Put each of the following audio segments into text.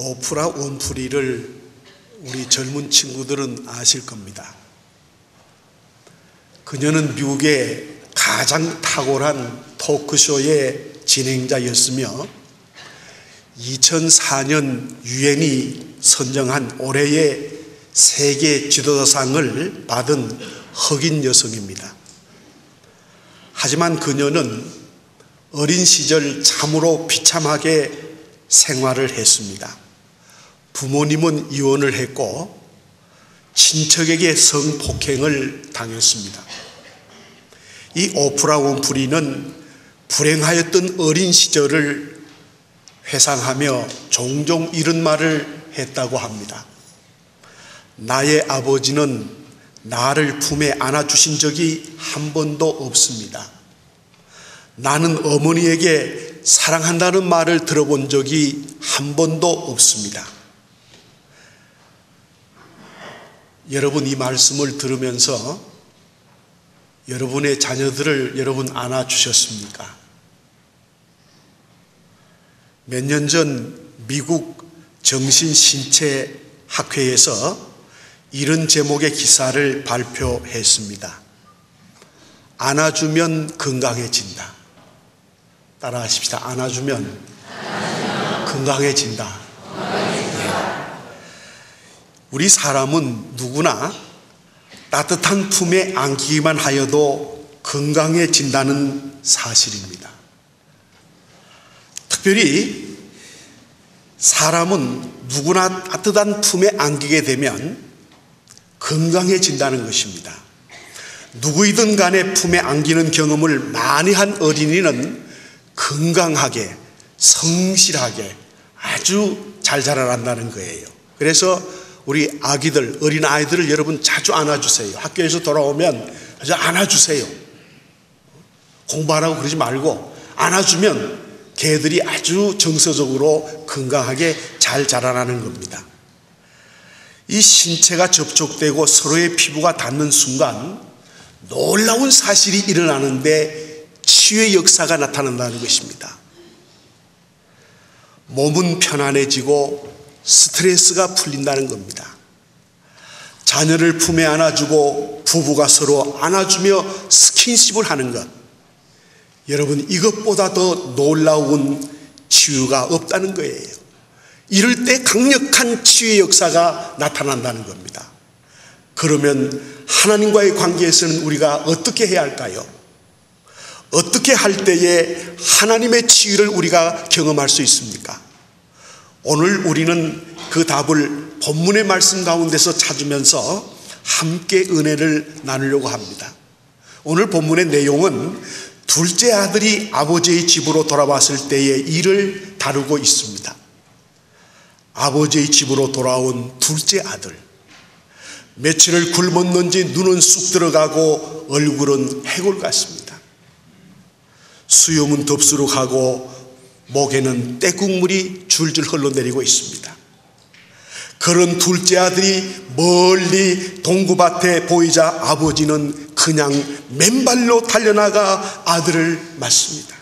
오프라 윈프리를 우리 젊은 친구들은 아실 겁니다. 그녀는 미국의 가장 탁월한 토크쇼의 진행자였으며 2004년 유엔이 선정한 올해의 세계 지도자상을 받은 흑인 여성입니다. 하지만 그녀는 어린 시절 참으로 비참하게 생활을 했습니다. 부모님은 이혼을 했고 친척에게 성폭행을 당했습니다. 이 오프라 윈프리는 불행하였던 어린 시절을 회상하며 종종 이런 말을 했다고 합니다. 나의 아버지는 나를 품에 안아주신 적이 한 번도 없습니다. 나는 어머니에게 사랑한다는 말을 들어본 적이 한 번도 없습니다. 여러분, 이 말씀을 들으면서 여러분의 자녀들을 여러분 안아주셨습니까? 몇 년 전 미국 정신신체학회에서 이런 제목의 기사를 발표했습니다. 안아주면 건강해진다. 따라하십시다. 안아주면 건강해진다. 우리 사람은 누구나 따뜻한 품에 안기기만 하여도 건강해진다는 사실입니다. 특별히 사람은 누구나 따뜻한 품에 안기게 되면 건강해진다는 것입니다. 누구이든 간에 품에 안기는 경험을 많이 한 어린이는 건강하게, 성실하게 아주 잘 자라난다는 거예요. 그래서 우리 아기들, 어린 아이들을 여러분 자주 안아주세요. 학교에서 돌아오면 자주 안아주세요. 공부하라고 그러지 말고 안아주면 걔들이 아주 정서적으로 건강하게 잘 자라나는 겁니다. 이 신체가 접촉되고 서로의 피부가 닿는 순간 놀라운 사실이 일어나는데 치유의 역사가 나타난다는 것입니다. 몸은 편안해지고 스트레스가 풀린다는 겁니다. 자녀를 품에 안아주고 부부가 서로 안아주며 스킨십을 하는 것, 여러분, 이것보다 더 놀라운 치유가 없다는 거예요. 이럴 때 강력한 치유의 역사가 나타난다는 겁니다. 그러면 하나님과의 관계에서는 우리가 어떻게 해야 할까요? 어떻게 할 때에 하나님의 치유를 우리가 경험할 수 있습니까? 오늘 우리는 그 답을 본문의 말씀 가운데서 찾으면서 함께 은혜를 나누려고 합니다. 오늘 본문의 내용은 둘째 아들이 아버지의 집으로 돌아왔을 때의 일을 다루고 있습니다. 아버지의 집으로 돌아온 둘째 아들, 며칠을 굶었는지 눈은 쑥 들어가고 얼굴은 해골 같습니다. 수염은 덥수룩하고 목에는 떼국물이 줄줄 흘러내리고 있습니다. 그런 둘째 아들이 멀리 동구밭에 보이자 아버지는 그냥 맨발로 달려나가 아들을 맞습니다.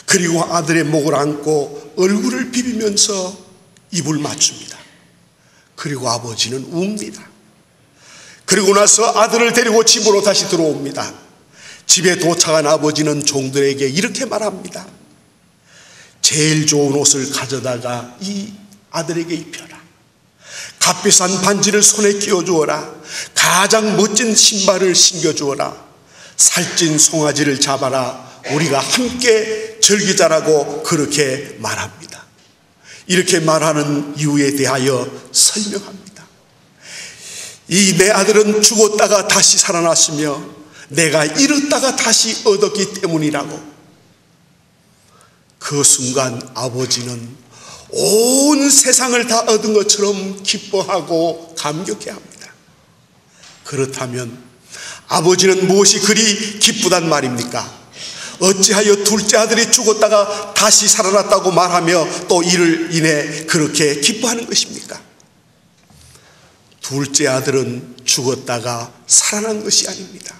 그리고 아들의 목을 안고 얼굴을 비비면서 입을 맞춥니다. 그리고 아버지는 웁니다. 그리고 나서 아들을 데리고 집으로 다시 들어옵니다. 집에 도착한 아버지는 종들에게 이렇게 말합니다. 제일 좋은 옷을 가져다가 이 아들에게 입혀라. 값비싼 반지를 손에 끼워주어라. 가장 멋진 신발을 신겨주어라. 살찐 송아지를 잡아라. 우리가 함께 즐기자라고 그렇게 말합니다. 이렇게 말하는 이유에 대하여 설명합니다. 이 내 아들은 죽었다가 다시 살아났으며 내가 잃었다가 다시 얻었기 때문이라고. 그 순간 아버지는 온 세상을 다 얻은 것처럼 기뻐하고 감격해합니다. 그렇다면 아버지는 무엇이 그리 기쁘단 말입니까? 어찌하여 둘째 아들이 죽었다가 다시 살아났다고 말하며 또 이를 인해 그렇게 기뻐하는 것입니까? 둘째 아들은 죽었다가 살아난 것이 아닙니다.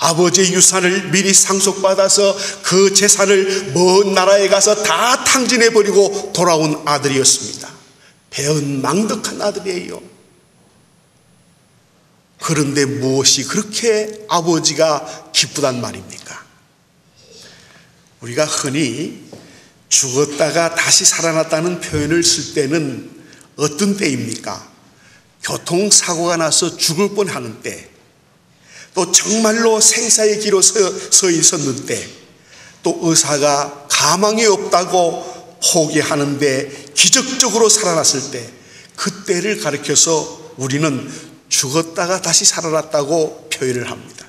아버지의 유산을 미리 상속받아서 그 재산을 먼 나라에 가서 다 탕진해버리고 돌아온 아들이었습니다. 배은망덕한 아들이에요. 그런데 무엇이 그렇게 아버지가 기쁘단 말입니까? 우리가 흔히 죽었다가 다시 살아났다는 표현을 쓸 때는 어떤 때입니까? 교통사고가 나서 죽을 뻔하는 때, 또 정말로 생사의 기로 서 있었는데, 또 의사가 가망이 없다고 포기하는데 기적적으로 살아났을 때, 그때를 가리켜서 우리는 죽었다가 다시 살아났다고 표현을 합니다.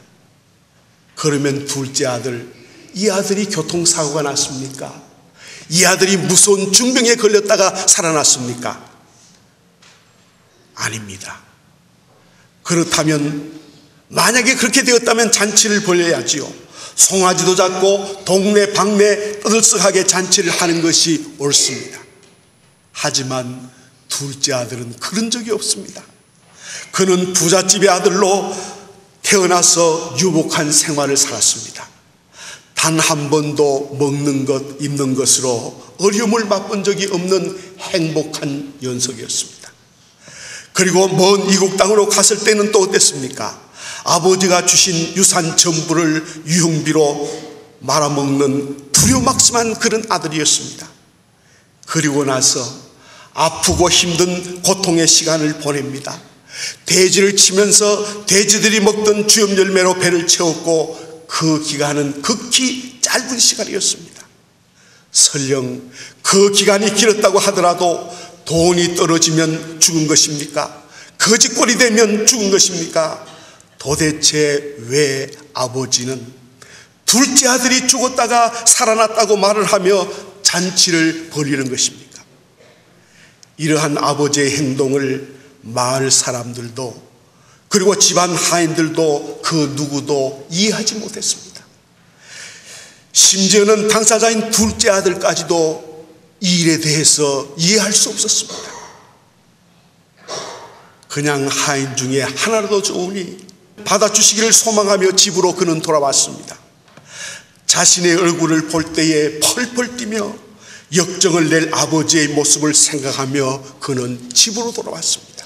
그러면 둘째 아들, 이 아들이 교통사고가 났습니까? 이 아들이 무서운 중병에 걸렸다가 살아났습니까? 아닙니다. 그렇다면, 만약에 그렇게 되었다면 잔치를 벌여야지요. 송아지도 잡고 동네 방네 떠들썩하게 잔치를 하는 것이 옳습니다. 하지만 둘째 아들은 그런 적이 없습니다. 그는 부잣집의 아들로 태어나서 유복한 생활을 살았습니다. 단 한 번도 먹는 것, 입는 것으로 어려움을 맛본 적이 없는 행복한 연속이었습니다. 그리고 먼 이국 땅으로 갔을 때는 또 어땠습니까? 아버지가 주신 유산 전부를 유흥비로 말아먹는 두려막심한 그런 아들이었습니다. 그리고 나서 아프고 힘든 고통의 시간을 보냅니다. 돼지를 치면서 돼지들이 먹던 주염 열매로 배를 채웠고, 그 기간은 극히 짧은 시간이었습니다. 설령 그 기간이 길었다고 하더라도 돈이 떨어지면 죽은 것입니까? 거지꼴이 되면 죽은 것입니까? 도대체 왜 아버지는 둘째 아들이 죽었다가 살아났다고 말을 하며 잔치를 벌이는 것입니까? 이러한 아버지의 행동을 마을 사람들도, 그리고 집안 하인들도 그 누구도 이해하지 못했습니다. 심지어는 당사자인 둘째 아들까지도 이 일에 대해서 이해할 수 없었습니다. 그냥 하인 중에 하나라도 좋으니 받아주시기를 소망하며 집으로 그는 돌아왔습니다. 자신의 얼굴을 볼 때에 펄펄 뛰며 역정을 낼 아버지의 모습을 생각하며 그는 집으로 돌아왔습니다.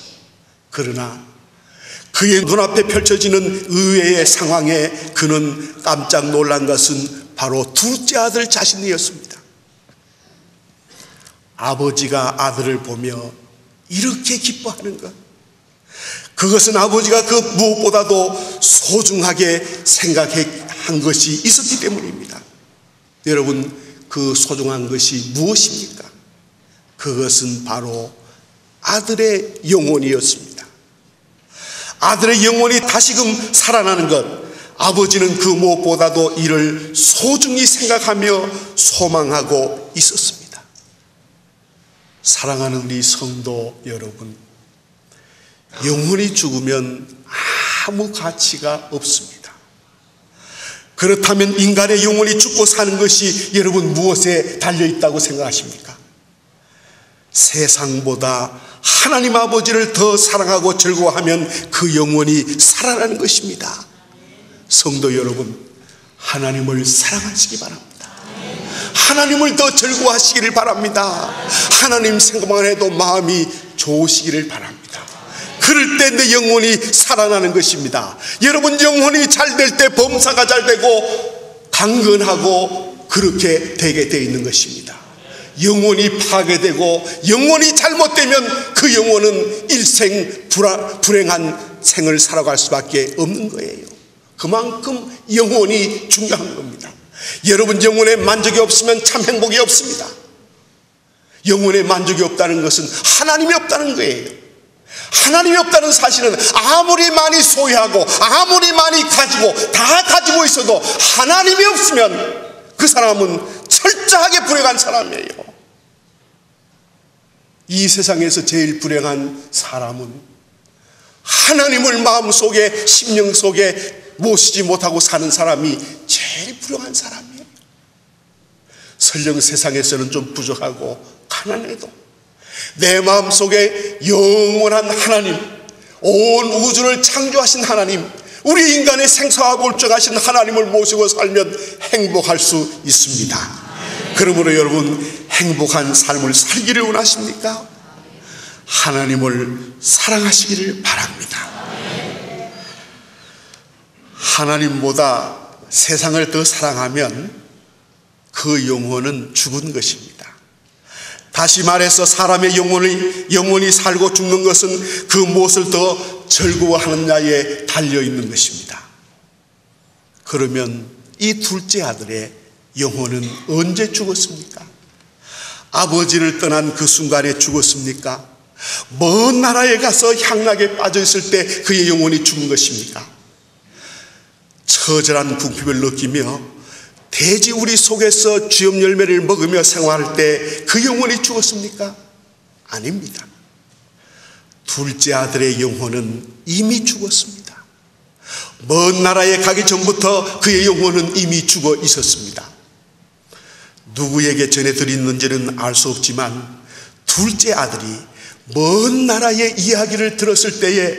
그러나 그의 눈앞에 펼쳐지는 의외의 상황에 그는 깜짝 놀란 것은 바로 둘째 아들 자신이었습니다. 아버지가 아들을 보며 이렇게 기뻐하는 것, 그것은 아버지가 그 무엇보다도 소중하게 생각한 것이 있었기 때문입니다. 여러분, 그 소중한 것이 무엇입니까? 그것은 바로 아들의 영혼이었습니다. 아들의 영혼이 다시금 살아나는 것, 아버지는 그 무엇보다도 이를 소중히 생각하며 소망하고 있었습니다. 사랑하는 우리 성도 여러분, 영혼이 죽으면 아무 가치가 없습니다. 그렇다면 인간의 영혼이 죽고 사는 것이 여러분 무엇에 달려있다고 생각하십니까? 세상보다 하나님 아버지를 더 사랑하고 즐거워하면 그 영혼이 살아나는 것입니다. 성도 여러분, 하나님을 사랑하시기 바랍니다. 하나님을 더 즐거워하시기를 바랍니다. 하나님 생각만 해도 마음이 좋으시기를 바랍니다. 그럴 때 내 영혼이 살아나는 것입니다. 여러분, 영혼이 잘 될 때 범사가 잘 되고 강건하고 그렇게 되게 되어 있는 것입니다. 영혼이 파괴되고 영혼이 잘못되면 그 영혼은 일생 불행한 생을 살아갈 수밖에 없는 거예요. 그만큼 영혼이 중요한 겁니다. 여러분, 영혼에 만족이 없으면 참 행복이 없습니다. 영혼에 만족이 없다는 것은 하나님이 없다는 거예요. 하나님이 없다는 사실은 아무리 많이 소유하고 아무리 많이 가지고 다 가지고 있어도 하나님이 없으면 그 사람은 철저하게 불행한 사람이에요. 이 세상에서 제일 불행한 사람은 하나님을 마음속에, 심령 속에 모시지 못하고 사는 사람이 제일 불행한 사람이에요. 설령 세상에서는 좀 부족하고 가난해도 내 마음속에 영원한 하나님, 온 우주를 창조하신 하나님, 우리 인간의 생사와 골정하신 하나님을 모시고 살면 행복할 수 있습니다. 그러므로 여러분, 행복한 삶을 살기를 원하십니까? 하나님을 사랑하시기를 바랍니다. 하나님보다 세상을 더 사랑하면 그 영혼은 죽은 것입니다. 다시 말해서 사람의 영혼이 살고 죽는 것은 그 무엇을 더 즐거워하느냐에 달려있는 것입니다. 그러면 이 둘째 아들의 영혼은 언제 죽었습니까? 아버지를 떠난 그 순간에 죽었습니까? 먼 나라에 가서 향락에 빠져 있을 때 그의 영혼이 죽은 것입니까? 처절한 궁핍을 느끼며 돼지 우리 속에서 쥐염 열매를 먹으며 생활할 때 그 영혼이 죽었습니까? 아닙니다. 둘째 아들의 영혼은 이미 죽었습니다. 먼 나라에 가기 전부터 그의 영혼은 이미 죽어 있었습니다. 누구에게 전해드렸는지는 알 수 없지만 둘째 아들이 먼 나라의 이야기를 들었을 때에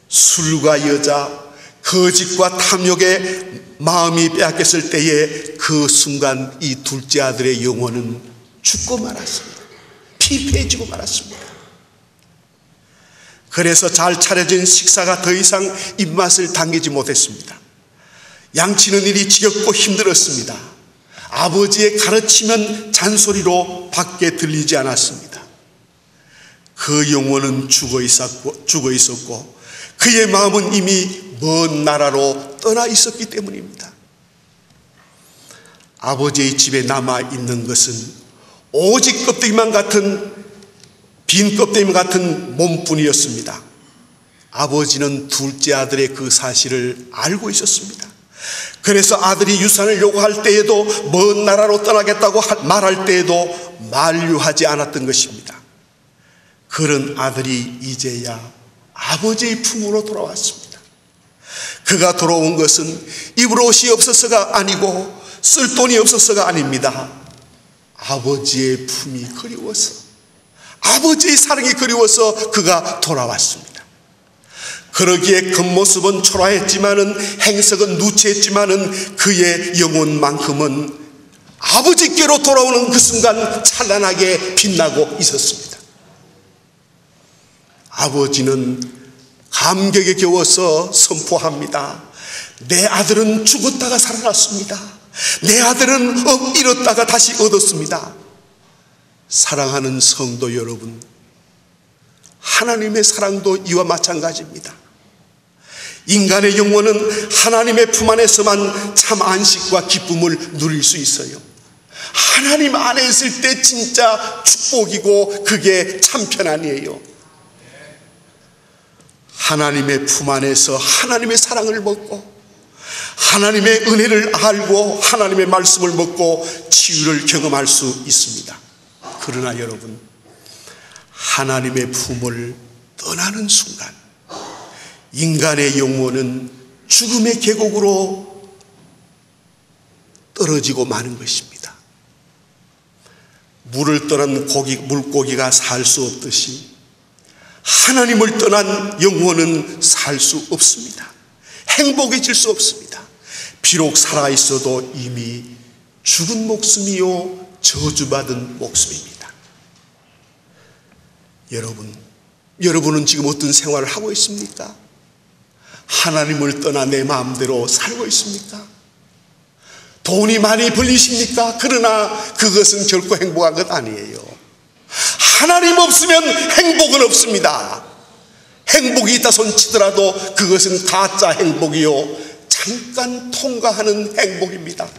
술과 여자, 거짓과 탐욕에 마음이 빼앗겼을 때에 그 순간 이 둘째 아들의 영혼은 죽고 말았습니다. 피폐해지고 말았습니다. 그래서 잘 차려진 식사가 더 이상 입맛을 당기지 못했습니다. 양치는 일이 지겹고 힘들었습니다. 아버지의 가르치면 잔소리로 밖에 들리지 않았습니다. 그 영혼은 죽어 있었고 그의 마음은 이미 먼 나라로 떠나 있었기 때문입니다. 아버지의 집에 남아있는 것은 오직 빈 껍데기만 같은 몸뿐이었습니다. 아버지는 둘째 아들의 그 사실을 알고 있었습니다. 그래서 아들이 유산을 요구할 때에도 먼 나라로 떠나겠다고 말할 때에도 만류하지 않았던 것입니다. 그런 아들이 이제야 아버지의 품으로 돌아왔습니다. 그가 돌아온 것은 입을 옷이 없어서가 아니고 쓸 돈이 없어서가 아닙니다. 아버지의 품이 그리워서, 아버지의 사랑이 그리워서 그가 돌아왔습니다. 그러기에 겉모습은 초라했지만은 행석은 누추했지만은 그의 영혼만큼은 아버지께로 돌아오는 그 순간 찬란하게 빛나고 있었습니다. 아버지는 감격에 겨워서 선포합니다. 내 아들은 죽었다가 살아났습니다. 내 아들은 잃었다가 다시 얻었습니다. 사랑하는 성도 여러분, 하나님의 사랑도 이와 마찬가지입니다. 인간의 영혼은 하나님의 품 안에서만 참 안식과 기쁨을 누릴 수 있어요. 하나님 안에 있을 때 진짜 축복이고 그게 참 편안이에요. 하나님의 품 안에서 하나님의 사랑을 먹고 하나님의 은혜를 알고 하나님의 말씀을 먹고 치유를 경험할 수 있습니다. 그러나 여러분, 하나님의 품을 떠나는 순간 인간의 영혼은 죽음의 계곡으로 떨어지고 마는 것입니다. 물을 떠난 물고기가 살 수 없듯이 하나님을 떠난 영혼은 살 수 없습니다. 행복해질 수 없습니다. 비록 살아있어도 이미 죽은 목숨이요 저주받은 목숨입니다. 여러분은 지금 어떤 생활을 하고 있습니까? 하나님을 떠나 내 마음대로 살고 있습니까? 돈이 많이 벌리십니까? 그러나 그것은 결코 행복한 것 아니에요. 하나님 없으면 행복은 없습니다. 행복이 있다 손치더라도 그것은 가짜 행복이요 잠깐 통과하는 행복입니다.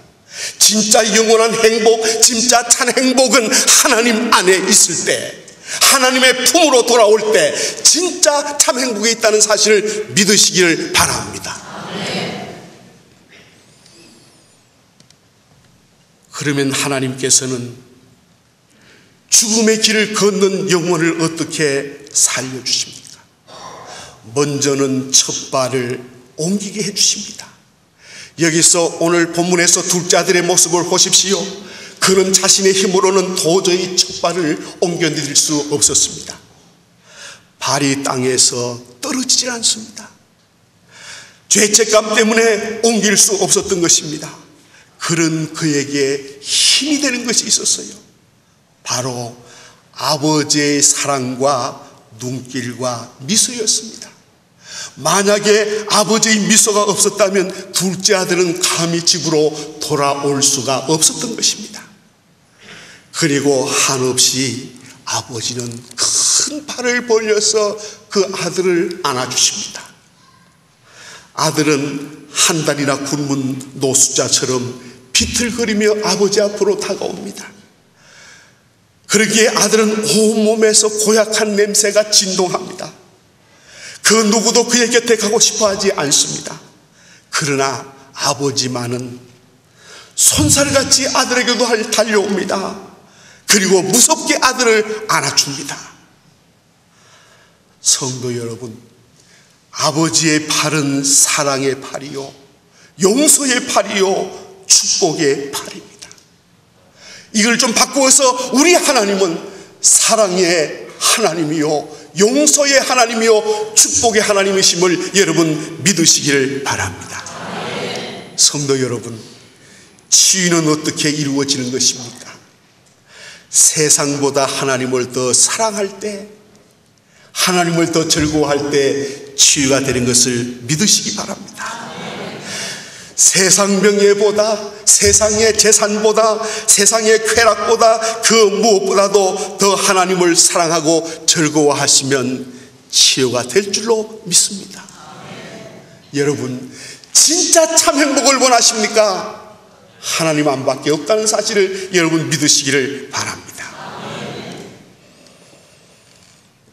진짜 영원한 행복, 진짜 참 행복은 하나님 안에 있을 때, 하나님의 품으로 돌아올 때 진짜 참 행복이 있다는 사실을 믿으시기를 바랍니다. 그러면 하나님께서는 죽음의 길을 걷는 영혼을 어떻게 살려주십니까? 먼저는 첫 발을 옮기게 해주십니다. 여기서 오늘 본문에서 둘째 아들의 모습을 보십시오. 그는 자신의 힘으로는 도저히 첫 발을 옮겨내릴 수 없었습니다. 발이 땅에서 떨어지질 않습니다. 죄책감 때문에 옮길 수 없었던 것입니다. 그런 그에게 힘이 되는 것이 있었어요. 바로 아버지의 사랑과 눈길과 미소였습니다. 만약에 아버지의 미소가 없었다면 둘째 아들은 감히 집으로 돌아올 수가 없었던 것입니다. 그리고 한없이 아버지는 큰 팔을 벌려서 그 아들을 안아주십니다. 아들은 한 달이나 굶은 노숙자처럼 비틀거리며 아버지 앞으로 다가옵니다. 그러기에 아들은 온몸에서 고약한 냄새가 진동합니다. 그 누구도 그의 곁에 가고 싶어 하지 않습니다. 그러나 아버지만은 손살같이 아들에게도 달려옵니다. 그리고 무섭게 아들을 안아줍니다. 성도 여러분, 아버지의 팔은 사랑의 팔이요, 용서의 팔이요, 축복의 팔입니다. 이걸 좀 바꾸어서 우리 하나님은 사랑의 하나님이요, 용서의 하나님이요, 축복의 하나님이심을 여러분 믿으시기를 바랍니다. 성도 여러분, 치유는 어떻게 이루어지는 것입니까? 세상보다 하나님을 더 사랑할 때, 하나님을 더 즐거워할 때 치유가 되는 것을 믿으시기 바랍니다. 세상 명예보다, 세상의 재산보다, 세상의 쾌락보다 그 무엇보다도 더 하나님을 사랑하고 즐거워하시면 치유가 될 줄로 믿습니다. 여러분, 진짜 참 행복을 원하십니까? 하나님 한 밖에 없다는 사실을 여러분 믿으시기를 바랍니다.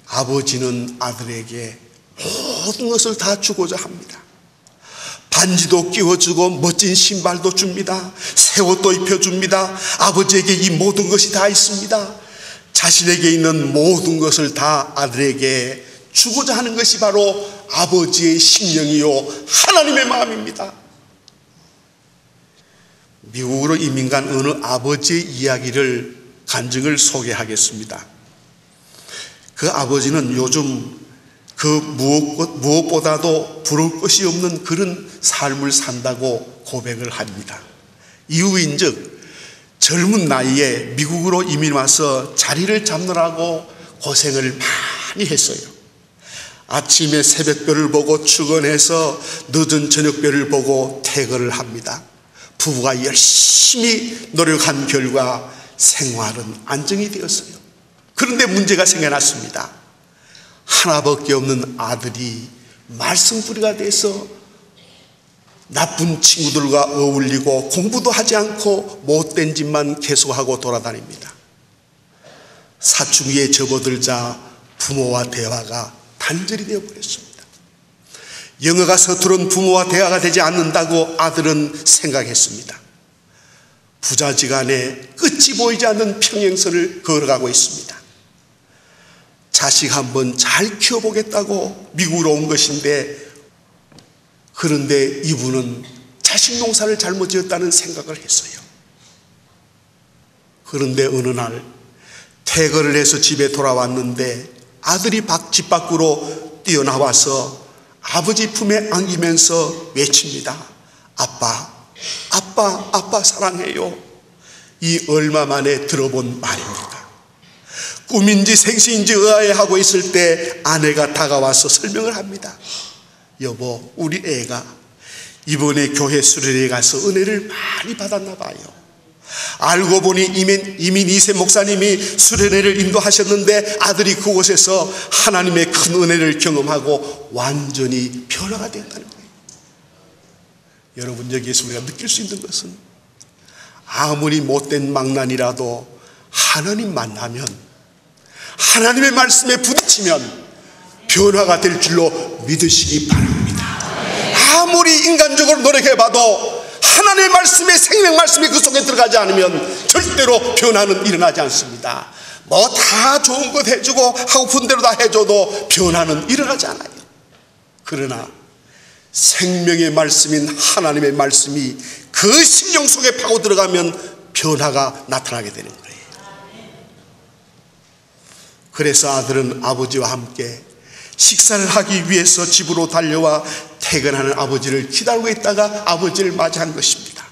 아버지는 아들에게 모든 것을 다 주고자 합니다. 반지도 끼워주고 멋진 신발도 줍니다. 새 옷도 입혀줍니다. 아버지에게 이 모든 것이 다 있습니다. 자신에게 있는 모든 것을 다 아들에게 주고자 하는 것이 바로 아버지의 심령이요, 하나님의 마음입니다. 미국으로 이민 간 어느 아버지의 이야기를 간증을 소개하겠습니다. 그 아버지는 요즘 그 무엇보다도 부러울 것이 없는 그런 삶을 산다고 고백을 합니다. 이유인즉 젊은 나이에 미국으로 이민 와서 자리를 잡느라고 고생을 많이 했어요. 아침에 새벽별을 보고 출근해서 늦은 저녁별을 보고 퇴근을 합니다. 부부가 열심히 노력한 결과 생활은 안정이 되었어요. 그런데 문제가 생겨났습니다. 하나밖에 없는 아들이 말썽부리가 돼서 나쁜 친구들과 어울리고 공부도 하지 않고 못된 짓만 계속하고 돌아다닙니다. 사춘기에 접어들자 부모와 대화가 단절이 되어버렸습니다. 영어가 서투른 부모와 대화가 되지 않는다고 아들은 생각했습니다. 부자지간에 끝이 보이지 않는 평행선을 걸어가고 있습니다. 자식 한번 잘 키워보겠다고 미국으로 온 것인데, 그런데 이분은 자식 농사를 잘못 지었다는 생각을 했어요. 그런데 어느 날 퇴근을 해서 집에 돌아왔는데 아들이 집 밖으로 뛰어나와서 아버지 품에 안기면서 외칩니다. 아빠, 아빠, 아빠 사랑해요. 이 얼마 만에 들어본 말입니까? 꿈인지 생시인지 의아해하고 있을 때 아내가 다가와서 설명을 합니다. 여보, 우리 애가 이번에 교회 수련회에 가서 은혜를 많이 받았나 봐요. 알고 보니 이민 2세 목사님이 수련회를 인도하셨는데 아들이 그곳에서 하나님의 큰 은혜를 경험하고 완전히 변화가 된다는 거예요. 여러분, 여기에서 우리가 느낄 수 있는 것은 아무리 못된 망난이라도 하나님 만나면, 하나님의 말씀에 부딪히면 변화가 될 줄로 믿으시기 바랍니다. 아무리 인간적으로 노력해봐도 하나님의 말씀에, 생명 말씀이 그 속에 들어가지 않으면 절대로 변화는 일어나지 않습니다. 뭐 다 좋은 것 해주고 하고픈 대로 다 해줘도 변화는 일어나지 않아요. 그러나 생명의 말씀인 하나님의 말씀이 그 심령 속에 파고 들어가면 변화가 나타나게 되는 거예요. 그래서 아들은 아버지와 함께 식사를 하기 위해서 집으로 달려와 퇴근하는 아버지를 기다리고 있다가 아버지를 맞이한 것입니다.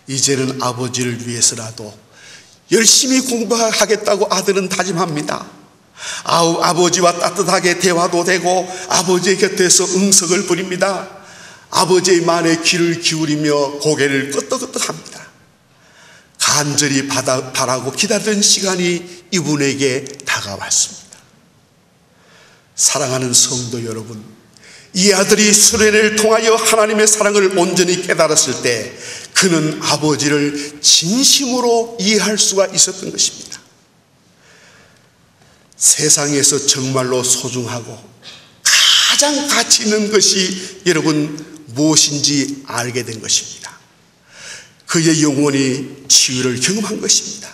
이제는 아버지를 위해서라도 열심히 공부하겠다고 아들은 다짐합니다. 아버지와 따뜻하게 대화도 되고 아버지의 곁에서 응석을 부립니다. 아버지의 말에 귀를 기울이며 고개를 끄덕끄덕합니다. 간절히 바라고 기다리던 시간이 이분에게 다가왔습니다. 사랑하는 성도 여러분, 이 아들이 수련회를 통하여 하나님의 사랑을 온전히 깨달았을 때 그는 아버지를 진심으로 이해할 수가 있었던 것입니다. 세상에서 정말로 소중하고 가장 가치 있는 것이 여러분 무엇인지 알게 된 것입니다. 그의 영혼이 치유를 경험한 것입니다.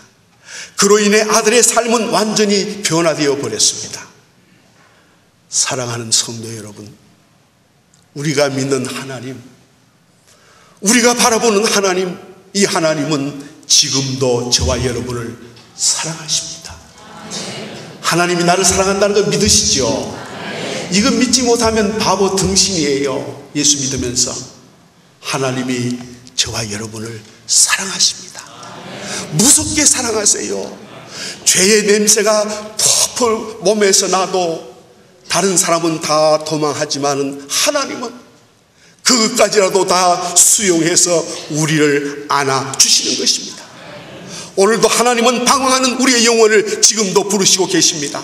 그로 인해 아들의 삶은 완전히 변화되어 버렸습니다. 사랑하는 성도 여러분, 우리가 믿는 하나님, 우리가 바라보는 하나님, 이 하나님은 지금도 저와 여러분을 사랑하십니다. 하나님이 나를 사랑한다는 걸 믿으시죠? 이거 믿지 못하면 바보 등신이에요. 예수 믿으면서 하나님이 저와 여러분을 사랑하십니다. 무섭게 사랑하세요. 죄의 냄새가 펄펄 몸에서 나도 다른 사람은 다 도망하지만 하나님은 그것까지라도 다 수용해서 우리를 안아주시는 것입니다. 오늘도 하나님은 방황하는 우리의 영혼을 지금도 부르시고 계십니다.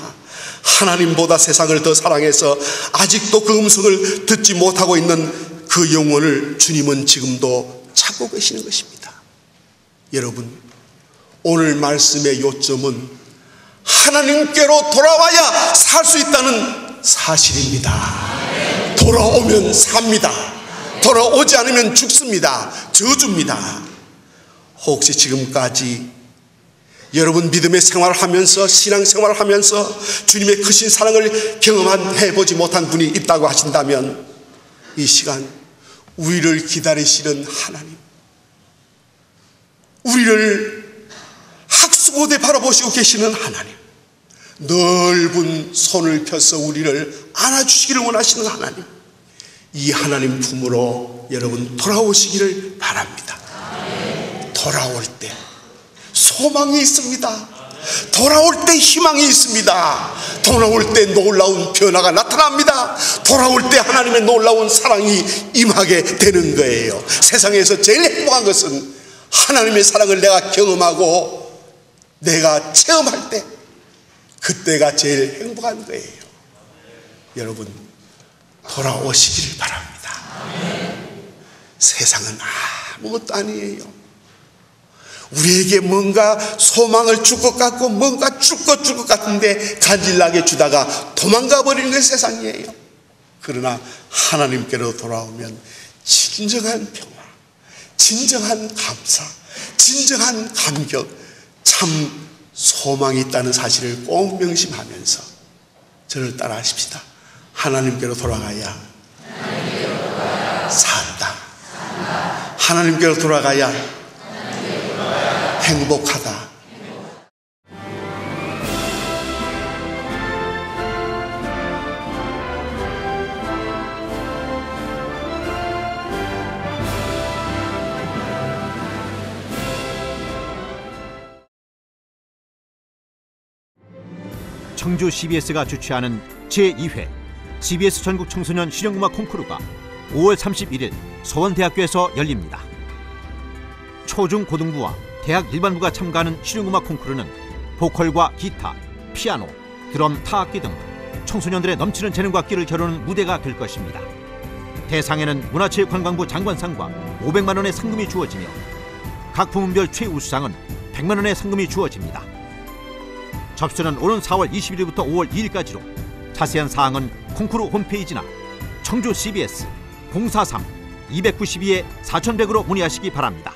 하나님보다 세상을 더 사랑해서 아직도 그 음성을 듣지 못하고 있는 그 영혼을 주님은 지금도 찾고 계시는 것입니다. 여러분, 오늘 말씀의 요점은 하나님께로 돌아와야 살 수 있다는 사실입니다. 돌아오면 삽니다. 돌아오지 않으면 죽습니다. 저주입니다. 혹시 지금까지 여러분 믿음의 생활을 하면서 신앙생활을 하면서 주님의 크신 사랑을 경험해보지 못한 분이 있다고 하신다면 이 시간 우리를 기다리시는 하나님, 우리를 학수고대 바라보시고 계시는 하나님, 넓은 손을 펴서 우리를 안아주시기를 원하시는 하나님, 이 하나님 품으로 여러분 돌아오시기를 바랍니다. 돌아올 때 소망이 있습니다. 돌아올 때 희망이 있습니다. 돌아올 때 놀라운 변화가 나타납니다. 돌아올 때 하나님의 놀라운 사랑이 임하게 되는 거예요. 세상에서 제일 행복한 것은 하나님의 사랑을 내가 경험하고 내가 체험할 때 그때가 제일 행복한 거예요. 여러분, 돌아오시기를 바랍니다. 세상은 아무것도 아니에요. 우리에게 뭔가 소망을 줄 것 같고 뭔가 줄 것 같은데 간질나게 주다가 도망가 버리는 게 세상이에요. 그러나 하나님께로 돌아오면 진정한 평화, 진정한 감사, 진정한 감격, 참 소망이 있다는 사실을 꼭 명심하면서 저를 따라 하십시다. 하나님께로 돌아가야 산다. 하나님께로 돌아가야 행복하다. 청주 CBS가 주최하는 제2회 CBS 전국 청소년 실용음악 콩쿠르가 5월 31일 서원대학교에서 열립니다. 초중고등부와 대학 일반부가 참가하는 실용음악 콩쿠르는 보컬과 기타, 피아노, 드럼, 타악기 등 청소년들의 넘치는 재능과 끼를 겨루는 무대가 될 것입니다. 대상에는 문화체육관광부 장관상과 500만 원의 상금이 주어지며 각 부문별 최우수상은 100만 원의 상금이 주어집니다. 접수는 오는 4월 21일부터 5월 2일까지로 자세한 사항은 콩쿠르 홈페이지나 청주 CBS 043-292-4100으로 문의하시기 바랍니다.